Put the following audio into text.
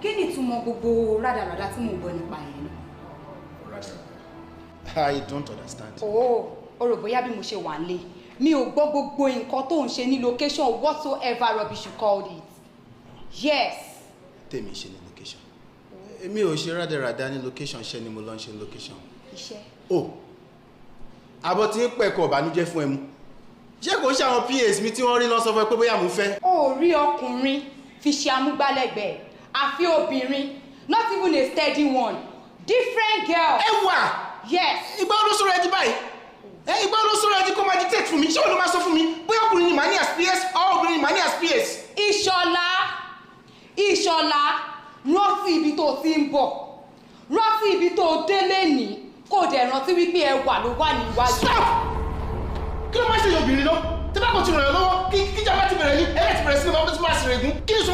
kí ni ìtumọ̀ gbogbo rádaràda tí mo gbọ́ nípa yẹn? I don't understand. Oh, o rò bóyá bí mo ṣe wà nílé. Mi ò gbọ́ gbogbo nǹkan tó ń ṣe ní location whatsoever rubbish you called it. Yes. Tèmi ṣe ní location. Èmi ò ṣe rádaràda ní location, ṣe ni mo lọ ń ṣe location. Iṣẹ́. Oh. Àbọ̀ tí ń pẹ̀kọ̀ ọ̀bànújẹ́ fún ẹmu. Ṣé kò ṣe àwọn PAs mi tí wọ́n rí lọ sọ fún ẹ pé bóyá mo fẹ́? Ó rí ọkùnrin fi ṣe amúgbálẹ́gbẹ̀ẹ́, àfi obìnrin, not even a steady one, different girl. Ẹ wà! Yes. Ìgbà ló sọ̀rọ̀ ẹ di báyìí. Ìgbà ló sọ̀rọ̀ ẹ di kó máa dictate fún mi. Ṣé o ló máa sọ fún mi? Bóyá ọkùnrin ni màá ní as PS, or obìnrin ni màá ní as PS. Ìṣọ̀lá, rántí ibi tó ti ń bọ̀. Rántí ibi tó délé ní. Kò dẹ̀ rántí wípé ẹwà ló wà níwájú. Stop! Kí ló máa ṣe obìnrin náà? Tí bá kò ti ràn ẹ́ lọ́wọ́, kíjà bá ti bẹ̀rẹ̀ ní, ẹ̀rẹ́ ti bẹ̀rẹ̀ sí ní ọmọdé tí máa ṣe rẹ̀gún. Kí ni